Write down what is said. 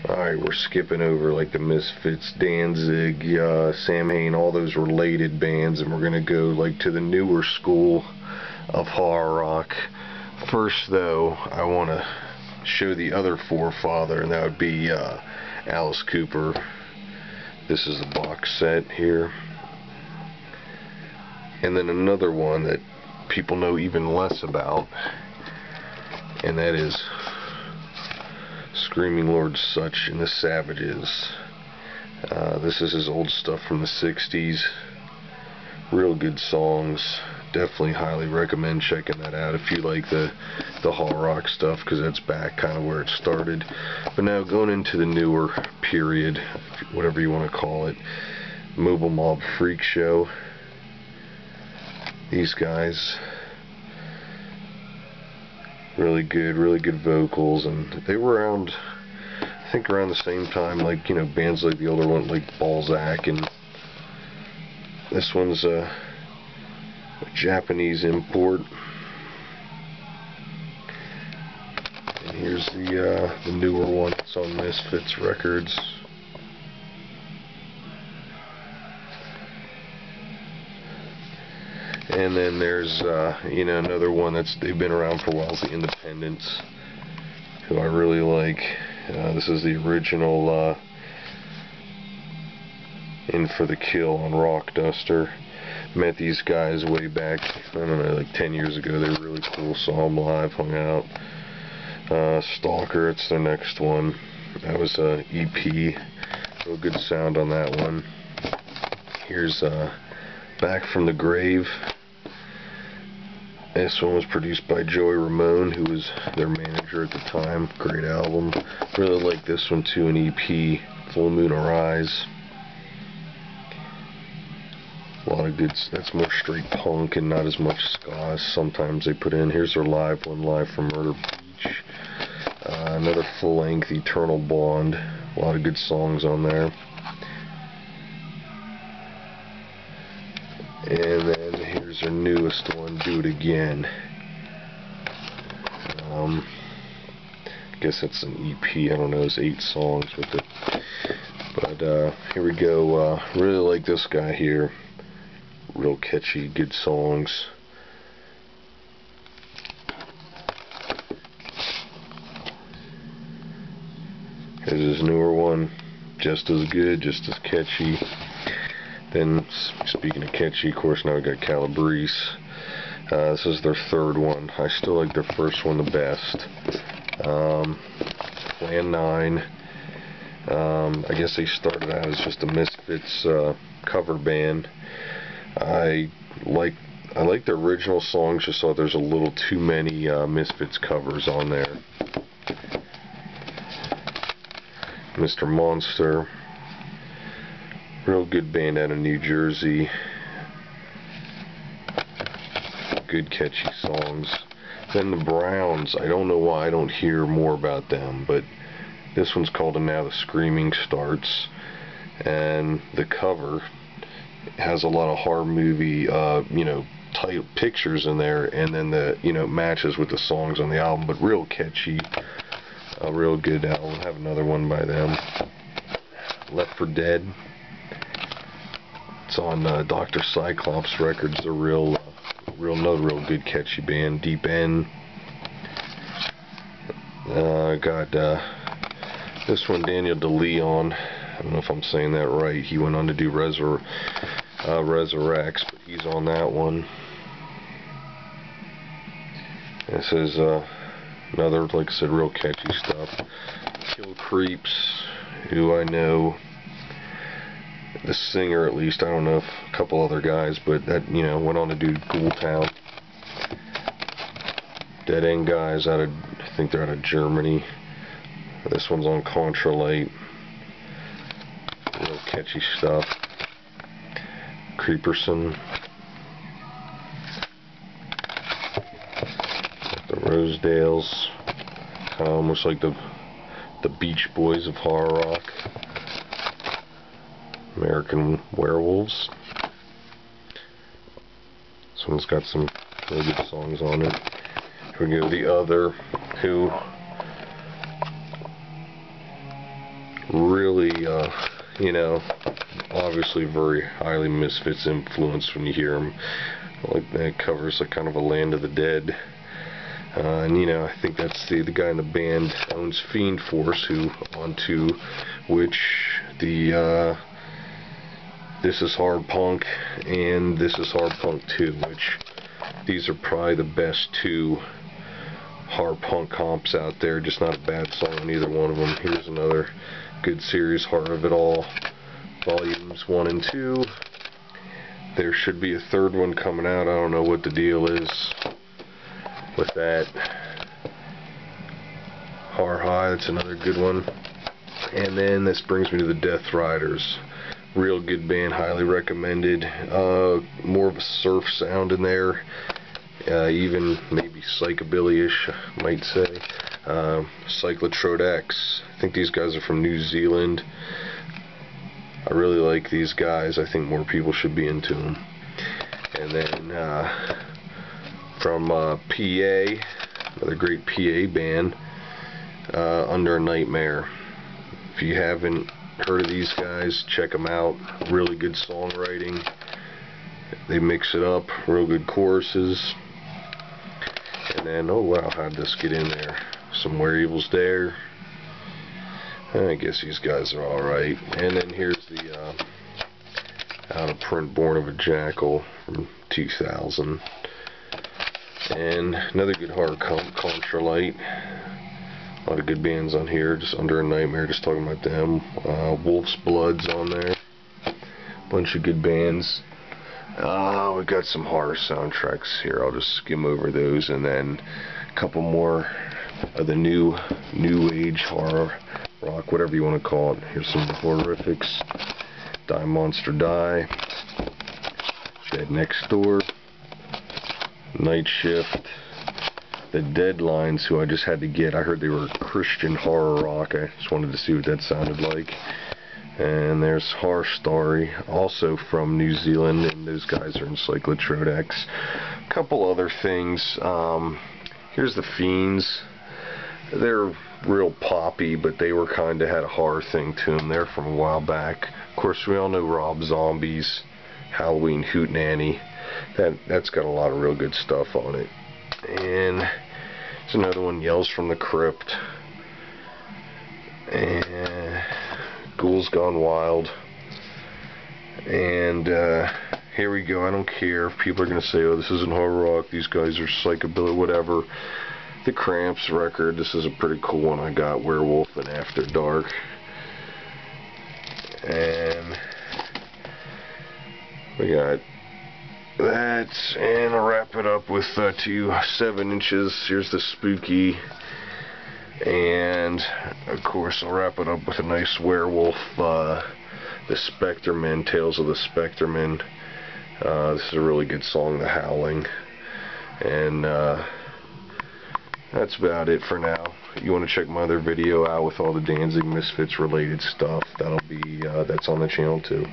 Alright, we're skipping over like the Misfits, Danzig, Samhain, all those related bands, and we're gonna go like to the newer school of horror rock. First though, I want to show the other forefather, and that would be Alice Cooper. This is the box set here. And then another one that people know even less about, and that is Screaming Lord Sutch and the Savages. This is his old stuff from the 60s. Real good songs. Definitely highly recommend checking that out if you like the horror rock stuff, because that's back kind of where it started. But now going into the newer period, whatever you want to call it, Mobile Mob Freakshow. These guys, really good vocals, and they were around, I think around the same time, like, you know, bands like the older one like Balzac, and this one's a Japanese import. And here's the newer one. It's on Misfits Records. And then there's you know, another one they've been around for a while, is the Independents, who I really like. This is the original In for the Kill on Rock Duster. Met these guys way back, I don't know, like 10 years ago. They were really cool. Saw them live, hung out. Stalker, it's their next one. That was a EP. Real good sound on that one. Here's Back from the Grave. This one was produced by Joey Ramone, who was their manager at the time. Great album. Really like this one too, an EP, Full Moon Arise. A lot of good, that's more straight punk and not as much ska as sometimes they put in. Here's their live one, live from Murder Beach. Another full-length, Eternal Bond. A lot of good songs on there. And then here's their newest one, Do It Again. I guess it's an EP, I don't know, it's 8 songs with it. But here we go. Really like this guy here. Real catchy, good songs. Here's his newer one. Just as good, just as catchy. Then, speaking of catchy, of course, now we got Calabrese. This is their third one. I still like their first one the best. Plan 9. I guess they started out as just a Misfits cover band. I like the original songs, just thought there's a little too many Misfits covers on there. Mr. Monster. Real good band out of New Jersey. Good catchy songs. Then the Browns, I don't know why I don't hear more about them, but this one's called And Now the Screaming Starts, and the cover has a lot of horror movie you know, type pictures in there, and then the, you know, matches with the songs on the album, but real catchy. A real good album. Have another one by them. Left for Dead. It's on Dr. Cyclops Records. They're another real good catchy band. Deep End. Got this one, Daniel DeLeon. I don't know if I'm saying that right. He went on to do Resurrects, but he's on that one. This is another, like I said, real catchy stuff. Killcreeps, who I know, the singer at least, I don't know if a couple other guys, but that, you know, went on to do Ghoul Town. Dead End guys I think they're out of Germany. This one's on Contralight. Real catchy stuff. Creepersin. The Rosedales. Almost like the Beach Boys of horror rock. American Werewolves. This one's got some really good songs on it. Here we go, The Other, who really, you know, obviously very highly Misfits influenced when you hear them. Like that covers like kind of a Land of the Dead. And you know, I think that's the guy in the band owns Fiend Force, who onto which the This Is Horrorpunk and This Is Horrorpunk 2, which these are probably the best two horrorpunk comps out there. Just not a bad song on either one of them. Here's another good series, Heart of It All, volumes 1 and 2. There should be a third one coming out. I don't know what the deal is with that. Horror High, that's another good one. And then this brings me to the Death Riders. Real good band, highly recommended. More of a surf sound in there. Even maybe psychobilly-ish, I might say. Cyclotrode X. I think these guys are from New Zealand. I really like these guys. I think more people should be into them. And then from PA, another great PA band, Under a Nightmare. If you haven't heard of these guys, check them out. Really good songwriting. They mix it up. Real good choruses. And then, oh wow, how'd this get in there? Some Werevilsdare. I guess these guys are alright. And then here's the Out of Print Born of a Jackal from 2000. And another good horror comp, Contralight. A lot of good bands on here. Just Under a Nightmare, just talking about them. Wolf's Blood's on there. Bunch of good bands. We got some horror soundtracks here. I'll just skim over those, and then a couple more of the new age horror rock, whatever you want to call it. Here's some Horrifics. Diemonsterdie, Dead Next Door, Nightshift, the Deadlines, who I just had to get. I heard they were Christian horror rock. I just wanted to see what that sounded like. And there's Horror Story, also from New Zealand, and those guys are in Cyclotrode X. A couple other things. Here's the Fiends. They're real poppy, but they were kind of had a horror thing to them. They're from a while back. Of course, we all know Rob Zombie's Halloween Hootenanny. That's got a lot of real good stuff on it. And there's another one, Yells from the Crypt. And Ghouls Gone Wild. And here we go. I don't care if people are going to say, oh, this isn't horror rock, these guys are psychobilly, whatever. The Cramps record, this is a pretty cool one I got, Werewolf and After Dark. And we got that, and I'll wrap it up with 2 7-inches. Here's the Spooky. And of course I'll wrap it up with a nice Werewolf, the Spectremen, Tales of the Spectremen. This is a really good song, The Howling. And that's about it for now. You want to check my other video out with all the Danzig Misfits related stuff, that'll be that's on the channel too.